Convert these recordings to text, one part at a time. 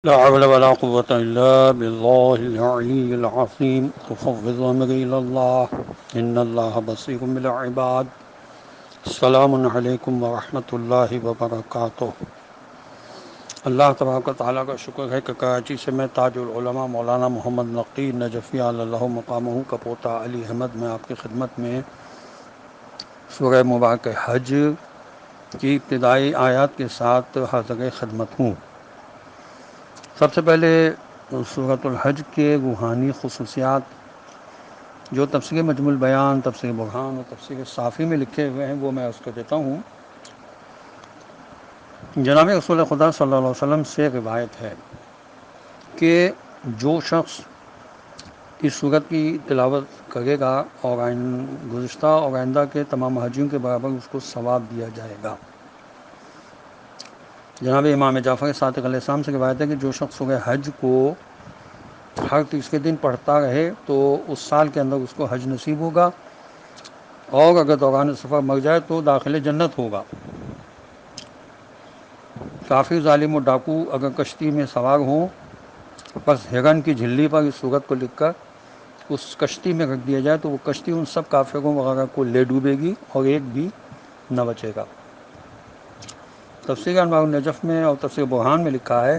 لا حول ولا قوة إلا بالله العلي العظيم أفوض أمري إلى الله إن الله بصير بالعباد السلام علیکم ورحمۃ اللہ وبرکاتہ۔ اللہ تبارک و تعالیٰ کا شکر ہے کہ کراچی سے میں تاج العلماء مولانا محمد نقی نجفی اللہ مقامہ کا پوتا علی احمد میں آپ کی خدمت میں سورہ مبارک حج کی ابتدائی آیات کے ساتھ حاضر خدمت ہوں۔ سب سے پہلے سورۃ الحج کے روحانی خصوصیات جو تفسیر مجموع البیان، تفسیر برہان اور تفسیر صافی میں لکھے ہوئے ہیں وہ میں اس کو دیتا ہوں۔ جناب رسول خدا صلی اللہ علیہ وسلم سے روایت ہے کہ جو شخص اس سورت کی تلاوت کرے گا اور گزشتہ اور آئندہ کے تمام حاجیوں کے برابر اس کو ثواب دیا جائے گا۔ جناب امام جعفر صادق علیہ السلام سے روایت ہے کہ جو شخص سورہ حج کو ہر تیسرے دن پڑھتا رہے تو اس سال کے اندر اس کو حج نصیب ہوگا، اور اگر دوران سفر مر جائے تو داخل جنت ہوگا۔ کافی ظالم و ڈاکو اگر کشتی میں سوار ہوں، بس ہرن کی جھلی پر اس سورت کو لکھ کر اس کشتی میں رکھ دیا جائے تو وہ کشتی ان سب کافروں وغیرہ کو لے ڈوبے گی اور ایک بھی نہ بچے گا۔ تفسیر انوار النجف میں اور تفسیر برہان میں لکھا ہے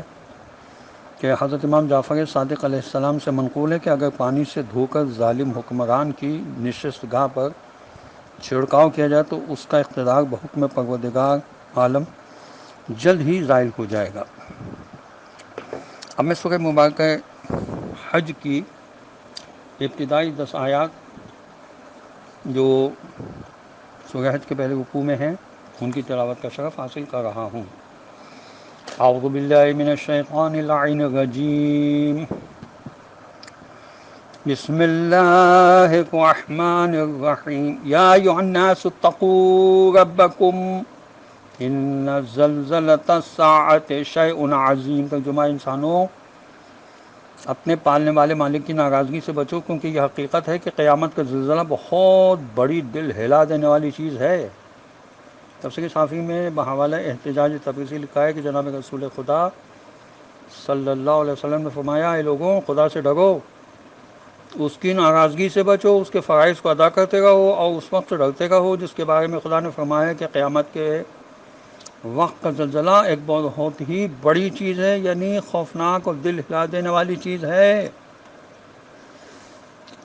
کہ حضرت امام جعفر صادق علیہ السلام سے منقول ہے کہ اگر پانی سے دھو کر ظالم حکمران کی نشست گاہ پر چھڑکاؤ کیا جائے تو اس کا اقتدار بحکم پروردگار عالم جلد ہی زائل ہو جائے گا۔ اب میں سورہ مبارکہ حج کی ابتدائی 10 آیات جو سورہ حج کے پہلے رکوع میں ہیں ان کی تلاوت کا شرف حاصل کر رہا ہوں۔ اعوذ باللہ من الشیطان اللعین الرجیم، بسم اللہ الرحمن الرحیم، یا ایھا الناس اتقوا ربکم ان زلزلۃ الساعۃ شیء عظیم۔ ترجمہ: انسانوں اپنے پالنے والے مالک کی ناراضگی سے بچو، کیونکہ یہ حقیقت ہے کہ قیامت کا زلزلہ بہت بڑی دل ہلا دینے والی چیز ہے۔ تفسیر صافی میں بحوالہ احتجاج تبریزی لکھا ہے کہ جناب رسول خدا صلی اللہ علیہ وسلم نے فرمایا، اے لوگوں، خدا سے ڈرو، اس کی ناراضگی سے بچو، اس کے فرائض کو ادا کرتے رہو اور اس وقت سے ڈرتے رہو جس کے بارے میں خدا نے فرمایا کہ قیامت کے وقت کا زلزلہ ایک بہت ہی بڑی چیز ہے، یعنی خوفناک اور دل ہلا دینے والی چیز ہے۔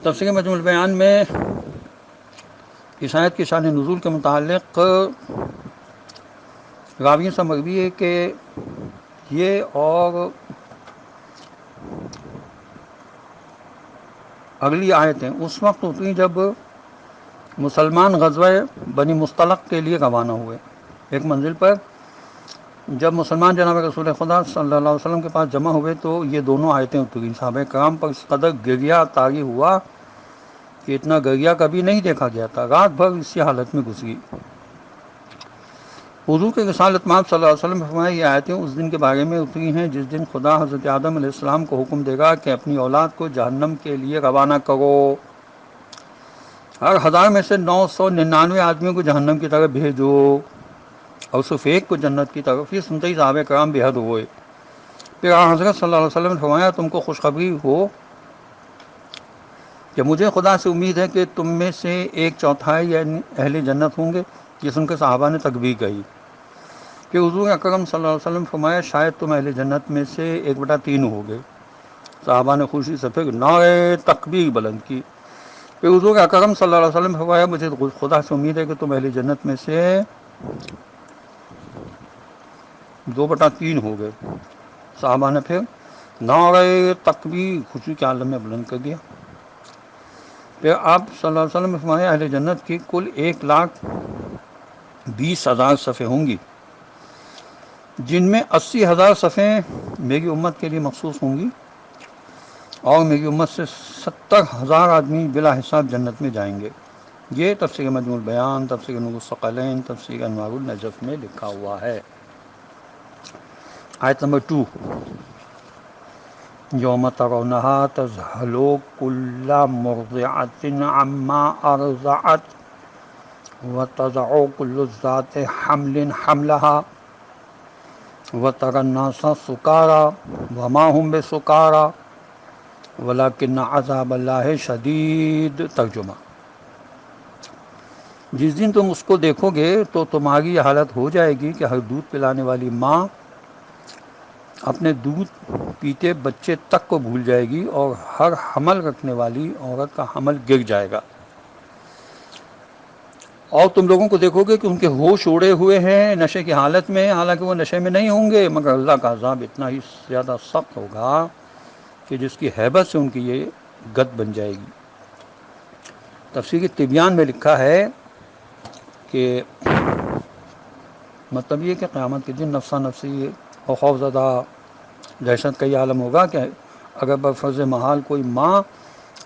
تفسیر مجموع البیان میں اس آیت کی شان نزول کے متعلق راویوں سے مروی ہے کہ یہ اور اگلی آیتیں اس وقت اتری جب مسلمان غزوہ بنی مصطلق کے لیے روانہ ہوئے۔ ایک منزل پر جب مسلمان جناب رسول خدا صلی اللہ علیہ وسلم کے پاس جمع ہوئے تو یہ دونوں آیتیں اتریں۔ صحابہ کرام پر اس قدر گریہ طاری ہوا کہ اتنا گریہ کبھی نہیں دیکھا گیا تھا، رات بھر اسی حالت میں گزری۔ حضور کے رسالت مآب صلی اللہ علیہ وسلم نے فرمایا، یہ آیتیں اس دن کے بارے میں اتری ہیں جس دن خدا حضرت آدم علیہ السلام کو حکم دے گا کہ اپنی اولاد کو جہنم کے لیے روانہ کرو۔ ہر 1000 میں سے 999 آدمیوں کو جہنم کی طرف بھیجو اور صرف ایک کو جنت کی طرف۔ یہ سنتے ہی صحابہ کرام بے حد ہوئے۔ پھر حضرت صلی اللہ علیہ وسلم نے فرمایا، تم کو خوشخبری ہو کہ مجھے خدا سے امید ہے کہ تم میں سے 1/4 یعنی اہل جنت ہوں گے۔ یہ سن کے صحابہ نے تکبیر کہی۔ کہ حضور اکرم صلی اللہ علیہ وسلم فرمایا، شاید تم اہل جنت میں سے 1/3 ہو گئے۔ صحابہ نے خوشی سے پھر نعرہ تکبیر بلند کی۔ پھر حضور اکرم صلی اللہ علیہ وسلم فرمایا، مجھے خدا سے امید ہے کہ تم اہل جنت میں سے 2/3 ہو گئے۔ صحابہ نے پھر نعرہ تکبیر خوشی کے عالم میں بلند کر دیا۔ پھر آپ صلی اللہ علیہ وسلم نے فرمایا، اہل جنت کی کل 1,20,000 صفیں ہوں گی، جن میں 80,000 صفیں میری امت کے لیے مخصوص ہوں گی، اور میری امت سے 70,000 آدمی بلا حساب جنت میں جائیں گے۔ یہ تفسیر مجموع البیان، تفسیر نور الثقلین، تفسیر انوار النجف میں لکھا ہوا ہے۔ آیت نمبر 2، یوم ترونہا تذہل کل مرضعۃ عما ارضعت وتضع کل ذات حمل حملہا۔ وَتَرَى النَّاسَ سُكَارَىٰ وَمَا هُم بِسُكَارَىٰ وَلَٰكِنَّ عَذَابَ اللَّهِ شَدِيدٌ۔ ترجمہ: جس دن تم اس کو دیکھو گے تو تمہاری یہ حالت ہو جائے گی کہ ہر دودھ پلانے والی ماں اپنے دودھ پیتے بچے تک کو بھول جائے گی، اور ہر حمل رکھنے والی عورت کا حمل گر جائے گا، اور تم لوگوں کو دیکھو گے کہ ان کے ہوش اڑے ہوئے ہیں نشے کی حالت میں، حالانکہ وہ نشے میں نہیں ہوں گے، مگر اللہ کا عذاب اتنا ہی زیادہ سخت ہوگا کہ جس کی ہیبت سے ان کی یہ گت بن جائے گی۔ تفسیر طبیان میں لکھا ہے کہ مطلب یہ کہ قیامت کے دن نفسا نفسی اور خوف زدہ دہشت کا یہ عالم ہوگا کہ اگر بفرض محال کوئی ماں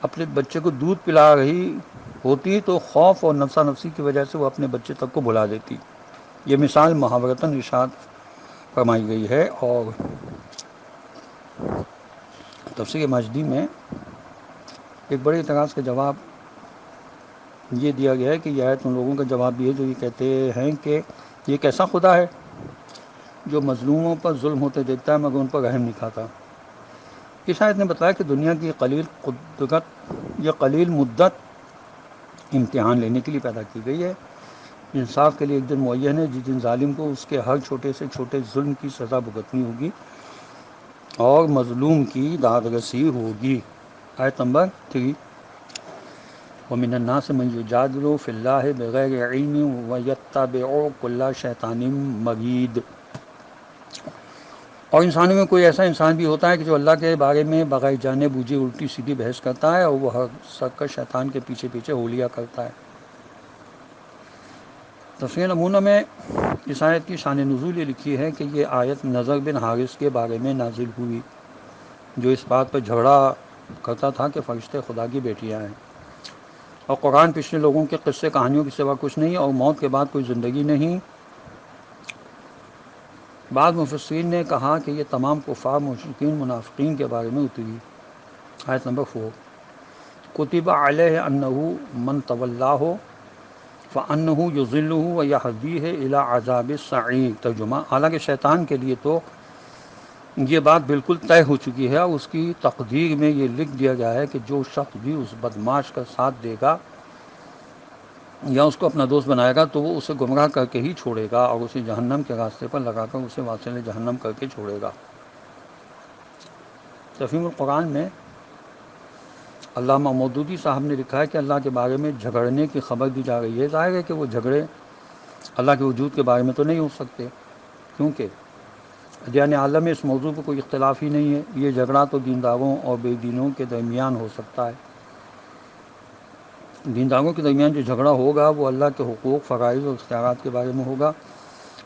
اپنے بچے کو دودھ پلا رہی ہوتی تو خوف اور نفسا نفسی کی وجہ سے وہ اپنے بچے تک کو بھلا دیتی۔ یہ مثال محاورتاً ارشاد فرمائی گئی ہے، اور تفسیر مجدی میں ایک بڑے اعتراض کا جواب یہ دیا گیا ہے کہ یہ آیت ان لوگوں کا جواب بھی ہے جو یہ کہتے ہیں کہ یہ کیسا خدا ہے جو مظلوموں پر ظلم ہوتے دیکھتا ہے مگر ان پر رحم نہیں کھاتا۔ اس آیت نے بتایا کہ دنیا کی یہ قلیل مدت امتحان لینے کے لیے پیدا کی گئی ہے۔ انصاف کے لیے ایک دن معین ہے جس دن ظالم کو اس کے ہر چھوٹے سے چھوٹے ظلم کی سزا بھگتنی ہوگی اور مظلوم کی دادرسی ہوگی۔ آیت نمبر 3: وَمِنَ النَّاسِ مَن يُجَادِلُ فِي اللَّهِ بِغَيْرِ عِلْمٍ وَيَتَّبِعُ كُلَّ شَيْطَانٍ مَرِیدٍ۔ اور انسانوں میں کوئی ایسا انسان بھی ہوتا ہے کہ جو اللہ کے بارے میں بغیر جانے بوجھے الٹی سیدھی بحث کرتا ہے، اور وہ ہر سرکش شیطان کے پیچھے پیچھے ہولیا کرتا ہے۔ تفسیر نمونہ میں اس آیت کی شان نزول یہ لکھی ہے کہ یہ آیت نضر بن حارث کے بارے میں نازل ہوئی، جو اس بات پر جھگڑا کرتا تھا کہ فرشتے خدا کی بیٹیاں ہیں، اور قرآن پچھلے لوگوں کے قصے کہانیوں کے سوا کچھ نہیں، اور موت کے بعد کوئی زندگی نہیں۔ بعض مفسرین نے کہا کہ یہ تمام کفار، مشرکین، منافقین کے بارے میں اتری۔ آیت نمبر 4: کتب علیہ انہ من تولاہ فانہ یضلہ ویہدیہ الی عذاب السعیر۔ ترجمہ: حالانکہ شیطان کے لیے تو یہ بات بالکل طے ہو چکی ہے، اور اس کی تقدیر میں یہ لکھ دیا گیا ہے کہ جو شخص بھی اس بدماش کا ساتھ دے گا یا اس کو اپنا دوست بنائے گا تو وہ اسے گمراہ کر کے ہی چھوڑے گا، اور اسے جہنم کے راستے پر لگا کر اسے واصل جہنم کر کے چھوڑے گا۔ تفہیم القرآن میں علامہ مودودی صاحب نے لکھا ہے کہ اللہ کے بارے میں جھگڑنے کی خبر دی جا رہی ہے۔ ظاہر ہے کہ وہ جھگڑے اللہ کے وجود کے بارے میں تو نہیں ہو سکتے، کیونکہ ادیان عالم میں اس موضوع پر کوئی اختلاف ہی نہیں ہے۔ یہ جھگڑا تو دینداروں اور بے دینوں کے درمیان ہو سکتا ہے۔ دینداروں کے درمیان جو جھگڑا ہوگا وہ اللہ کے حقوق، فرائض اور اختیارات کے بارے میں ہوگا،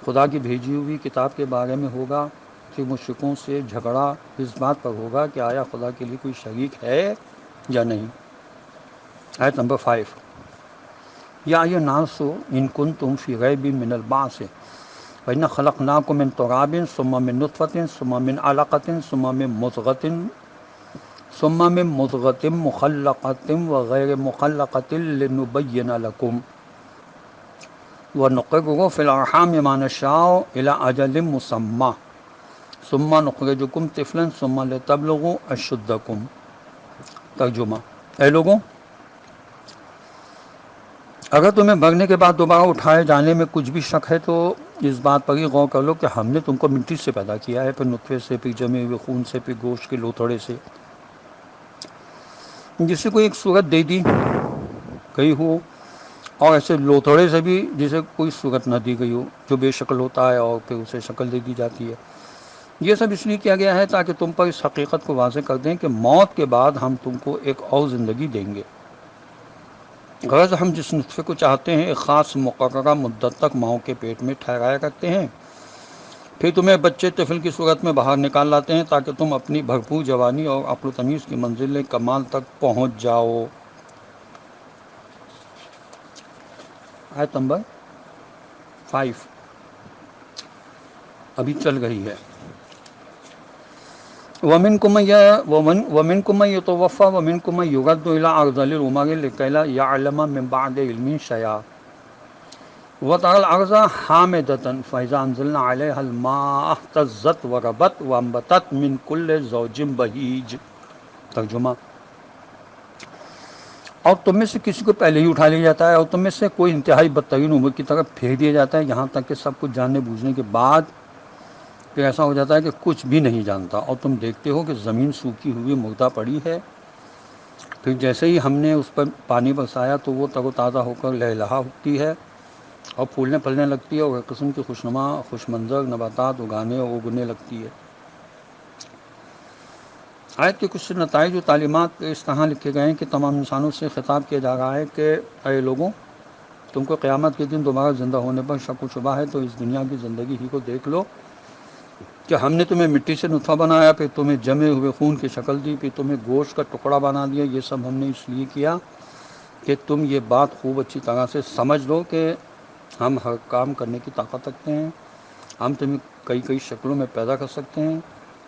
خدا کی بھیجی ہوئی کتاب کے بارے میں ہوگا۔ پھر مشرکوں سے جھگڑا اس بات پر ہوگا کہ آیا خدا کے لیے کوئی شریک ہے یا نہیں۔ آیت نمبر 5: یا ایھا الناس ان کنتم فی ریب من البعث فإنا خلقناکم من تراب ثم من نطفة ثم من علقة ثم من مضغة مخلقة وغیر مخلقة لنبین لکم ونقرر فی الارحام ما نشاء الی اجل مسمى ثم نخرجکم طفلا ثم لتبلغوا اشدکم۔ ترجمہ: اے لوگوں، اگر تمہیں مرنے کے بعد دوبارہ اٹھائے جانے میں کچھ بھی شک ہے تو اس بات پر ہی غور کر لو کہ ہم نے تم کو مٹی سے پیدا کیا ہے، پھر نطفے سے، پھر جمے ہوئے خون سے، پھر گوشت کے لوتھڑے سے، جسے کوئی ایک صورت دے دی گئی ہو، اور ایسے لوتھڑے سے بھی جسے کوئی صورت نہ دی گئی ہو، جو بے شکل ہوتا ہے اور پھر اسے شکل دے دی جاتی ہے۔ یہ سب اس لیے کیا گیا ہے تاکہ تم پر اس حقیقت کو واضح کر دیں کہ موت کے بعد ہم تم کو ایک اور زندگی دیں گے۔ غرض ہم جس نطفے کو چاہتے ہیں ایک خاص مقررہ مدت تک ماؤں کے پیٹ میں ٹھہرایا کرتے ہیں، پھر تمہیں بچے طفل کی صورت میں باہر نکال لاتے ہیں تاکہ تم اپنی بھرپور جوانی اور عقل و تمیز کی منزل کمال تک پہنچ جاؤ۔ آیت نمبر 5 ابھی چل رہی ہے۔ وَمِنْكُم مَّن يُتَوَفَّىٰ وَمِنْكُم مَّن يُرَدُّ إِلَىٰ أَرْذَلِ الْعُمُرِ لِكَيْ لَا يَعْلَمَ مِن بَعْدِ عِلْمٍ شَيْئًا۔ وَتَرَى الْأَرْضَ حَامِدَةً فَإِذَا أَنزَلْنَا عَلَيْهَا الْمَاءَ اهْتَزَّتْ وَرَبَتْ وَأَنبَتَتْ مِنْ كُلِّ زَوْجٍ بَهِيجٍ۔ ترجمہ: اور تم میں سے کسی کو پہلے ہی اٹھا لیا جاتا ہے، اور تم میں سے کوئی انتہائی بدترین عمر کی طرف پھیر دیا جاتا ہے، یہاں تک کہ سب کچھ جاننے بوجھنے کے بعد پھر ایسا ہو جاتا ہے کہ کچھ بھی نہیں جانتا، اور تم دیکھتے ہو کہ زمین سوکھی ہوئی مردہ پڑی ہے، پھر جیسے ہی ہم نے اس پر پانی برسایا تو وہ تر و تازہ ہو کر لہلہا اٹھتی ہے اور پھولنے پھلنے لگتی ہے، اور ایک قسم کی خوشنما خوش منظر نباتات اگانے اور اگنے لگتی ہے۔ آیت کے کچھ نتائج و تعلیمات اس طرح لکھے گئے ہیں کہ تمام انسانوں سے خطاب کیا جا رہا ہے کہ اے لوگوں، تم کو قیامت کے دن دوبارہ زندہ ہونے پر شک و شبہ ہے تو اس دنیا کی زندگی ہی کو دیکھ لو کہ ہم نے تمہیں مٹی سے نطفہ بنایا، پھر تمہیں جمے ہوئے خون کی شکل دی، پھر تمہیں گوشت کا ٹکڑا بنا دیا۔ یہ سب ہم نے اس لیے کیا کہ تم یہ بات خوب اچھی طرح سے سمجھ لو کہ ہم ہر کام کرنے کی طاقت رکھتے ہیں، ہم تمہیں کئی کئی شکلوں میں پیدا کر سکتے ہیں۔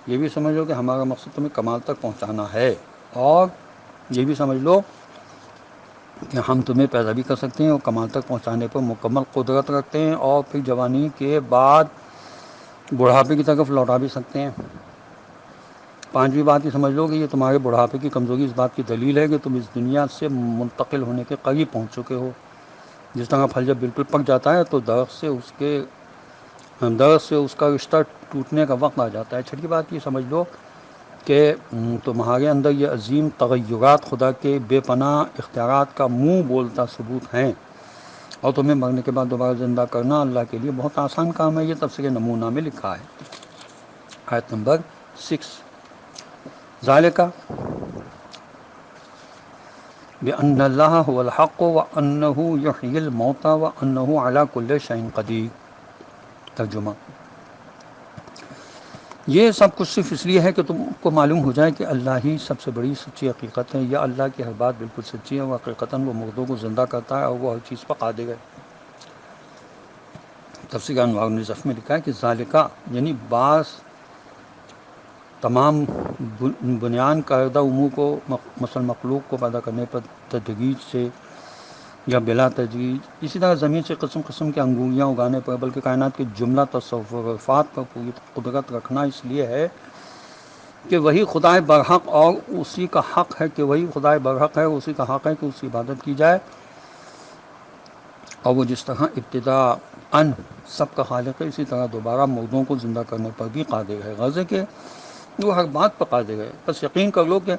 یہ بھی سمجھ لو کہ ہمارا مقصد تمہیں کمال تک پہنچانا ہے، اور یہ بھی سمجھ لو کہ ہم تمہیں پیدا بھی کر سکتے ہیں اور کمال تک پہنچانے پر مکمل قدرت رکھتے ہیں، اور پھر جوانی کے بعد بڑھاپے کی طرف لوٹا بھی سکتے ہیں۔ پانچویں بات یہ سمجھ لو کہ یہ تمہارے بڑھاپے کی کمزوری اس بات کی دلیل ہے کہ تم اس دنیا سے منتقل ہونے کے قریب پہنچ چکے ہو۔ جس طرح پھل جب بالکل پک جاتا ہے تو درخت سے اس کا رشتہ ٹوٹنے کا وقت آ جاتا ہے۔ چھٹی بات یہ سمجھ لو کہ تمہارے اندر یہ عظیم تغیرات خدا کے بے پناہ اختیارات کا منہ بولتا ثبوت ہیں، اور تمہیں مرنے کے بعد دوبارہ زندہ کرنا اللہ کے لیے بہت آسان کام ہے۔ یہ تفسیر نمونہ میں لکھا ہے۔ آیت نمبر 6، ذالک بِأَنَّ اللَّهَ هُوَ الْحَقُّ وَأَنَّهُ يُحْيِي الْمَوْتَى وَأَنَّهُ عَلَى كُلِّ شَيْءٍ قَدِيرٌ۔ ترجمہ: یہ سب کچھ صرف اس لیے ہے کہ تم کو معلوم ہو جائے کہ اللہ ہی سب سے بڑی سچی حقیقت ہے، یا اللہ کی ہر بات بالکل سچی ہے، وہ حقیقتاً وہ مردوں کو زندہ کرتا ہے اور وہ ہر چیز پر قادر ہے۔ تفسیر انوار النظف میں لکھا ہے کہ ذالکہ یعنی بعض تمام بنیان کردہ امور کو مثلا مخلوق کو پیدا کرنے پر تدریج سے یا بلا تدریج، اسی طرح زمین سے قسم قسم کے انگوریاں اگانے پر، بلکہ کائنات کے جملہ تصورات پر پوری قدرت رکھنا اس لیے ہے کہ وہی خدائے برحق اور اسی کا حق ہے اسی کا حق ہے کہ اس کی عبادت کی جائے، اور وہ جس طرح ابتدا ان سب کا خالق ہے، اسی طرح دوبارہ مردوں کو زندہ کرنے پر بھی قادر ہے۔ غرض ہے کہ وہ ہر بات پر قادر ہے، بس یقین کر لو کہ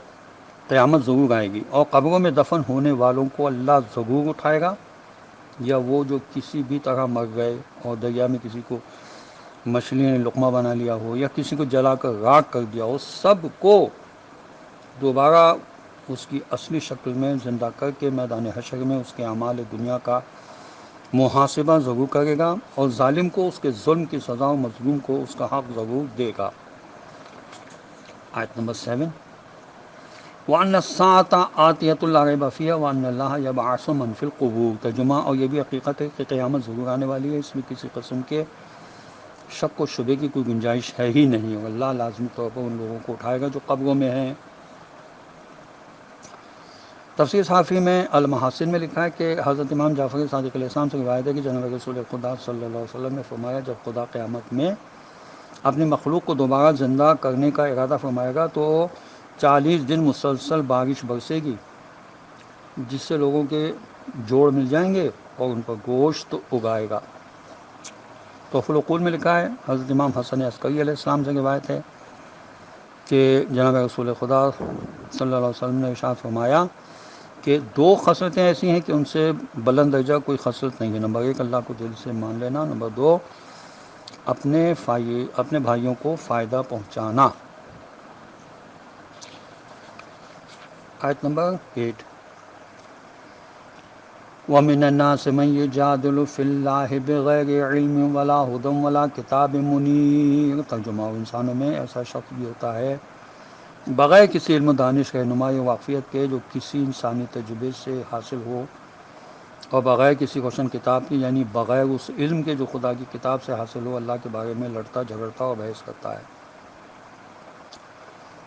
قیامت ضرور آئے گی، اور قبروں میں دفن ہونے والوں کو اللہ ضرور اٹھائے گا، یا وہ جو کسی بھی طرح مر گئے اور دریا میں کسی کو مچھلی نے لقمہ بنا لیا ہو یا کسی کو جلا کر راکھ کر دیا ہو، سب کو دوبارہ اس کی اصلی شکل میں زندہ کر کے میدان حشر میں اس کے اعمال دنیا کا محاسبہ ضرور کرے گا، اور ظالم کو اس کے ظلم کی سزا اور مظلوم کو اس کا حق ضرور دے گا۔ آیت نمبر 7، وَأَنَّ السَّاعَةَ آتِيَةٌ لَا رَيْبَ فِيهَا وَأَنَّ اللَّهَ يَبْعَثُ مَن فِي الْقُبُورِ۔ ترجمہ: اور یہ بھی حقیقت ہے کہ قیامت ضرور آنے والی ہے، اس میں کسی قسم کے شک و شبے کی کوئی گنجائش ہے ہی نہیں، اور اللہ لازمی طور پر ان لوگوں کو اٹھائے گا جو قبروں میں ہیں۔ تفسیر صحافی میں المحاسن میں لکھا ہے کہ حضرت امام جعفر صادق علیہ السلام سے روایت ہے کہ جناب رسول خدا صلی اللہ علیہ وسلم نے فرمایا، جب خدا قیامت میں اپنی مخلوق کو دوبارہ زندہ کرنے کا ارادہ فرمائے گا تو 40 دن مسلسل بارش برسے گی، جس سے لوگوں کے جوڑ مل جائیں گے اور ان پر گوشت اگائے گا۔ تحفۃ العقول میں لکھا ہے، حضرت امام حسن عسکری علیہ السلام سے روایت ہے کہ جناب رسول خدا صلی اللہ علیہ وسلم نے ارشاد فرمایا کہ 2 خصلتیں ایسی ہیں کہ ان سے بلند درجہ کوئی خصلت نہیں ہے۔ نمبر 1 اللہ کو دل سے مان لینا، نمبر 2 اپنے بھائیوں کو فائدہ پہنچانا۔ آیت نمبر 8، وَمِنَ النَّاسِ مَن يُجَادِلُ فِي اللَّهِ بِغَيْرِ عِلْمٍ وَلَا هُدًى وَلَا كِتَابٍ مُنِيرٍ۔ ترجمہ: انسانوں میں ایسا شخص بھی ہوتا ہے بغیر کسی علم و دانش رہنمائی و واقفیت کے، جو کسی انسانی تجربے سے حاصل ہو، اور بغیر کسی روشن کتاب کی، یعنی بغیر اس علم کے جو خدا کی کتاب سے حاصل ہو، اللہ کے بارے میں لڑتا جھگڑتا اور بحث کرتا ہے۔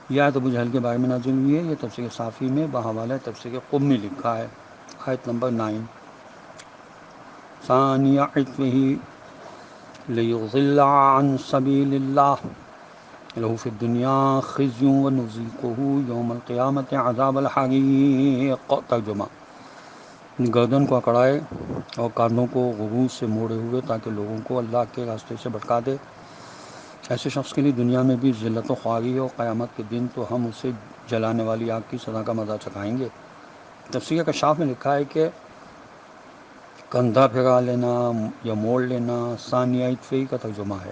یہ آیت ابو جہل کے بارے میں نازل ہوئی ہے۔ یہ تفسیر صافی میں بحوالہ تفسیر قم میں لکھا ہے۔ آیت نمبر 9، ثانی عطفه لیضل عن سبیل اللہ له فی الدنیا خزی ونذیقہ یوم القیامت عذاب الحریق۔ ترجمہ: گردن کو اکڑائے اور کاندھوں کو غرور سے موڑے ہوئے تاکہ لوگوں کو اللہ کے راستے سے بھٹکا دے، ایسے شخص کے لیے دنیا میں بھی ذلت و خواری ہے، اور قیامت کے دن تو ہم اسے جلانے والی آگ کی سزا کا مزہ چکھائیں گے۔ تفسیر کشاف میں لکھا ہے کہ کندھا پھرا لینا یا موڑ لینا ثانیہ عطفی کا ترجمہ ہے،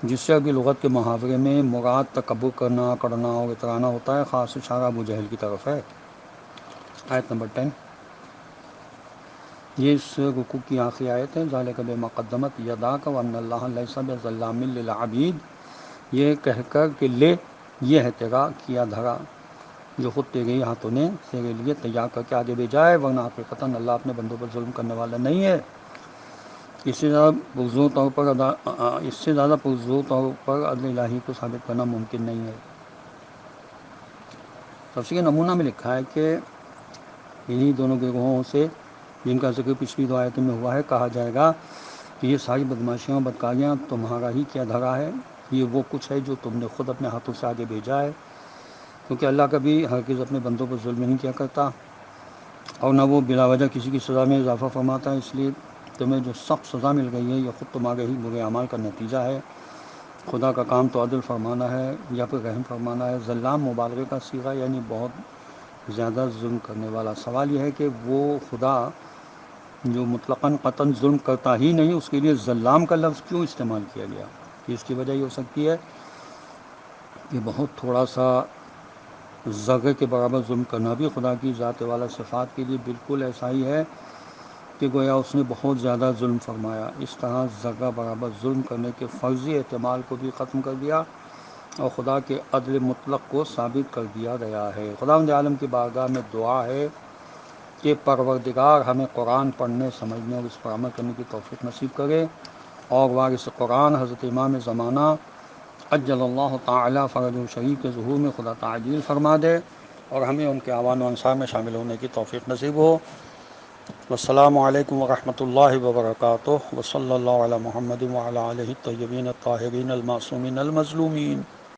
جس سے عربی لغت کے محاورے میں مراد تکبر کرنا، اکڑنا اور اترانا ہوتا ہے۔ خاص اشارہ ابو جہل کی طرف ہے۔ آیت نمبر 10، یہ اس رکوع کی آخری آیت ہے۔ ذالک بما قدمت یداک وان اللہ لیس بظلام للعبید، یہ کہہ کر کہ لے، یہ ہے تیرا کیا دھرا جو خود تیرے ہی ہاتھوں نے تیرے لیے تیار کر کے آگے بھیجا ہے، ورنہ حقیقتاً اللہ اپنے بندوں پر ظلم کرنے والا نہیں ہے۔ اس سے زیادہ پرزور طور پر عدل الہی کو ثابت کرنا ممکن نہیں ہے۔ تفسیر نمونہ میں لکھا ہے کہ انہی دونوں گروہوں سے جن کا ذکر پچھلی دو آیتوں میں ہوا ہے کہا جائے گا کہ یہ ساری بدماشیاں اور بدکاریاں تمہارا ہی کیا دھرا ہے، یہ وہ کچھ ہے جو تم نے خود اپنے ہاتھوں سے آگے بھیجا ہے، کیونکہ اللہ کبھی ہرگز اپنے بندوں پر ظلم نہیں کیا کرتا، اور نہ وہ بلا وجہ کسی کی سزا میں اضافہ فرماتا ہے۔ اس لیے تمہیں جو سخت سزا مل گئی ہے یہ خود تمہارے ہی برے اعمال کا نتیجہ ہے۔ خدا کا کام تو عدل فرمانا ہے یا پھر رحم فرمانا ہے۔ ظلام مبالغے کا صیغہ یعنی بہت زیادہ ظلم کرنے والا۔ سوال یہ ہے کہ وہ خدا جو مطلقاً قطعاً ظلم کرتا ہی نہیں، اس کے لیے ظلام کا لفظ کیوں استعمال کیا گیا؟ اس کی وجہ یہ ہو سکتی ہے کہ بہت تھوڑا سا ذرے کے برابر ظلم کرنا بھی خدا کی ذات والا صفات کے لیے بالکل ایسا ہی ہے کہ گویا اس نے بہت زیادہ ظلم فرمایا۔ اس طرح ذرہ برابر ظلم کرنے کے فرضی احتمال کو بھی ختم کر دیا اور خدا کے عدل مطلق کو ثابت کر دیا گیا ہے۔ خداوند عالم کی بارگاہ میں دعا ہے کہ پروردگار ہمیں قرآن پڑھنے، سمجھنے اور اس پر عمل کرنے کی توفیق نصیب کرے، اور وارث قرآن حضرت امام زمانہ عجل اللہ تعالی فرجہ شریف کے ظہور میں خدا تعجیل فرما دے، اور ہمیں ان کے اعوان و انصار میں شامل ہونے کی توفیق نصیب ہو۔ والسلام علیکم ورحمۃ اللہ وبرکاتہ، وصلی اللہ علی محمد وعلی آلہ الطیبین الطاہرین المعصومین المظلومین۔